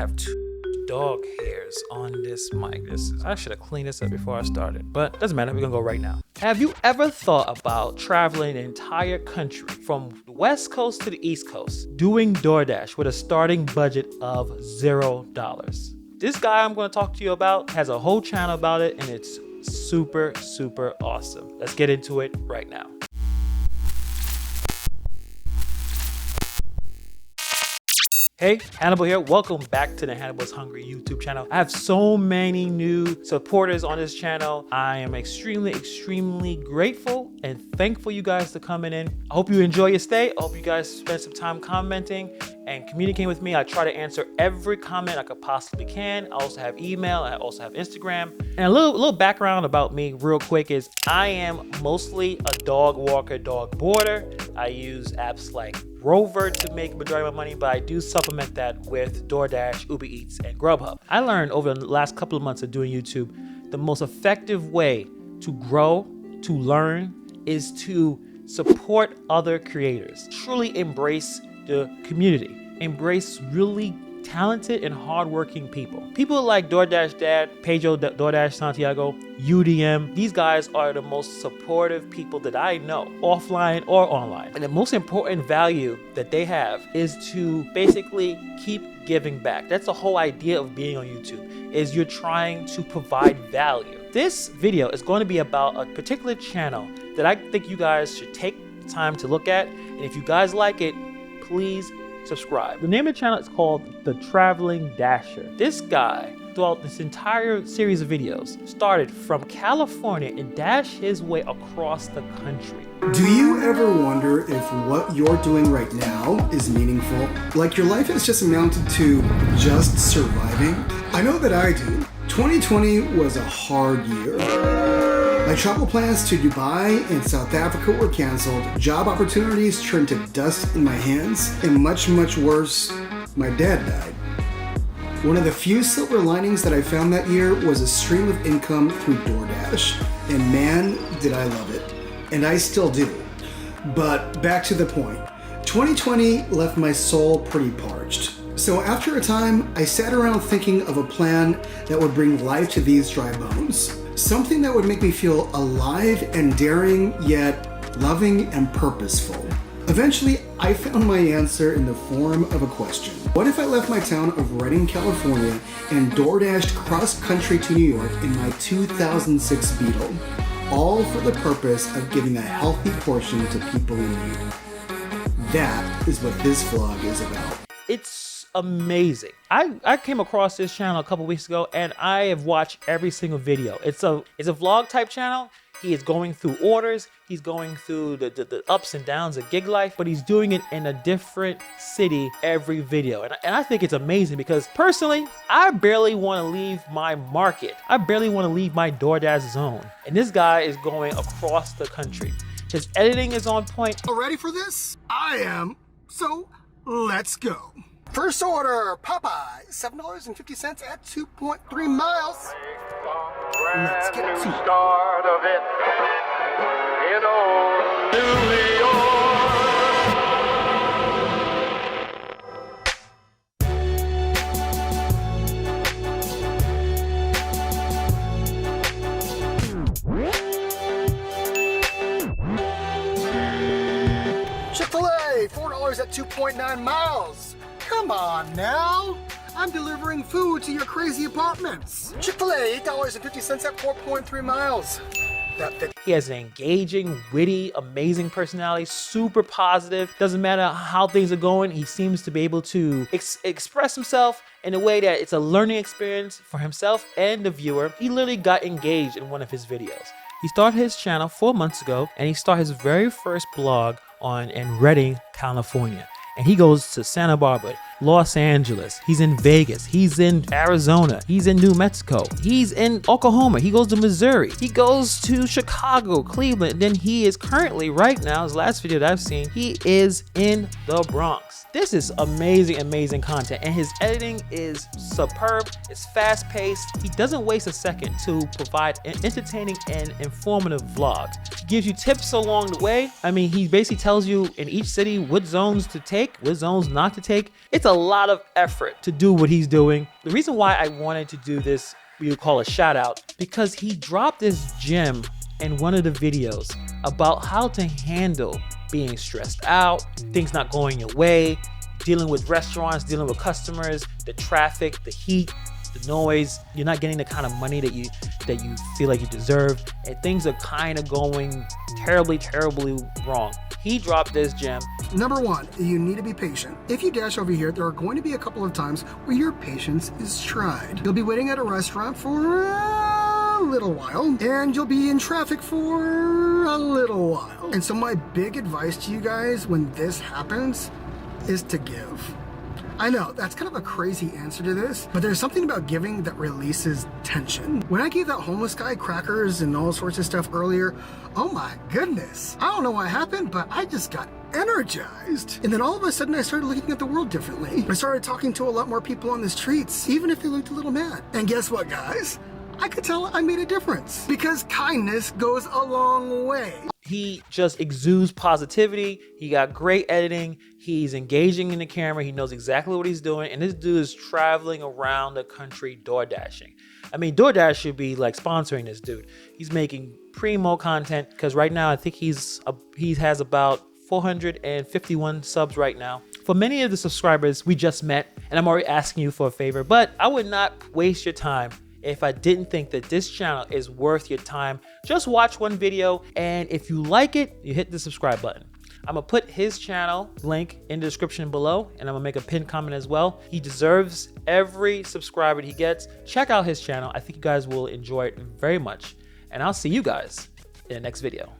have two dog hairs on this mic. I should have cleaned this up before I started, but doesn't matter. We're gonna go right now. Have you ever thought about traveling an entire country from the West Coast to the East Coast doing DoorDash with a starting budget of $0? This guy I'm gonna talk to you about has a whole channel about it, and it's super awesome. Let's get into it right now. Hey, Hannibal here. Welcome back to the HannibalisHungry YouTube channel. I have so many new supporters on this channel. I am extremely grateful and thankful you guys for coming in. I hope you enjoy your stay. I hope you guys spend some time commenting and communicating with me. I try to answer every comment I could possibly can. I also have email. I also have Instagram. And a little background about me real quick is I am mostly a dog walker, dog boarder. I use apps like Rover to make the majority of my money, but I do supplement that with DoorDash, Uber Eats, and Grubhub. I learned over the last couple of months of doing YouTube, the most effective way to grow, to learn, is to support other creators. Truly embrace the community. Embrace really talented and hardworking people. People like DoorDash Dad, Pedro DoorDash Santiago, UDM. These guys are the most supportive people that I know, offline or online. And the most important value that they have is to basically keep giving back. That's the whole idea of being on YouTube, is you're trying to provide value. This video is going to be about a particular channel that I think you guys should take time to look at. And if you guys like it, please subscribe. The name of the channel is called The Traveling Dasher. This guy, throughout this entire series of videos, started from California and dashed his way across the country. Do you ever wonder if what you're doing right now is meaningful? Like your life has just amounted to just surviving? I know that I do. 2020 was a hard year. My travel plans to Dubai and South Africa were canceled, job opportunities turned to dust in my hands, and much worse, my dad died. One of the few silver linings that I found that year was a stream of income through DoorDash, and man, did I love it. And I still do. But back to the point. 2020 left my soul pretty parched. So after a time, I sat around thinking of a plan that would bring life to these dry bones. Something that would make me feel alive and daring, yet loving and purposeful. Eventually, I found my answer in the form of a question. What if I left my town of Redding, California and DoorDashed cross-country to New York in my 2006 Beetle? All for the purpose of giving a healthy portion to people in need. That is what this vlog is about. It's amazing. I came across this channel a couple weeks ago and I have watched every single video. It's a vlog type channel. He is going through orders. He's going through the ups and downs of gig life, but he's doing it in a different city every video. And I think it's amazing because personally, I barely want to leave my market. I barely want to leave my DoorDash zone. And this guy is going across the country. His editing is on point. Ready for this? I am. So let's go. First order, Popeye, $7.50 at 2.3 miles. Let's get to it. Start of it in old New York. Chick-fil-A, $4 at 2.9 miles. Come on now. I'm delivering food to your crazy apartments. Chick-fil-A, $8.50 at 4.3 miles. He has an engaging, witty, amazing personality, super positive. Doesn't matter how things are going, he seems to be able to express himself in a way that it's a learning experience for himself and the viewer. He literally got engaged in one of his videos. He started his channel 4 months ago, and he started his very first blog in Redding, California. And he goes to Santa Barbara, Los Angeles, he's in Vegas, he's in Arizona, he's in New Mexico, he's in Oklahoma, he goes to Missouri, he goes to Chicago, Cleveland, and then he is currently, right now, his last video that I've seen, he is in the Bronx. This is amazing content, and his editing is superb. It's fast-paced. He doesn't waste a second to provide an entertaining and informative vlog. He gives you tips along the way. I mean, he basically tells you in each city what zones to take, what zones not to take. It's takes a lot of effort to do what he's doing. The reason why I wanted to do this, we would call a shout out, because he dropped this gem in one of the videos about how to handle being stressed out, things not going your way, dealing with restaurants, dealing with customers, the traffic, the heat, the noise. You're not getting the kind of money that you feel like you deserve, and things are kind of going terribly wrong. He dropped this gem. Number one, you need to be patient. If you dash over here, there are going to be a couple of times where your patience is tried. You'll be waiting at a restaurant for a little while, and you'll be in traffic for a little while. And so my big advice to you guys when this happens is to give. I know, that's kind of a crazy answer to this, but there's something about giving that releases tension. When I gave that homeless guy crackers and all sorts of stuff earlier, oh my goodness. I don't know what happened, but I just got energized. And then all of a sudden I started looking at the world differently. I started talking to a lot more people on the streets, even if they looked a little mad. And guess what, guys? I could tell I made a difference, because kindness goes a long way. He just exudes positivity. He got great editing. He's engaging in the camera. He knows exactly what he's doing. And this dude is traveling around the country door dashing. I mean, DoorDash should be like sponsoring this dude. He's making primo content, because right now I think he has about 451 subs right now. For many of the subscribers we just met, and I'm already asking you for a favor, but I would not waste your time if I didn't think that this channel is worth your time. Just watch one video, and if you like it, you hit the subscribe button. I'm gonna put his channel link in the description below, and I'm gonna make a pinned comment as well. He deserves every subscriber he gets. Check out his channel. I think you guys will enjoy it very much, and I'll see you guys in the next video.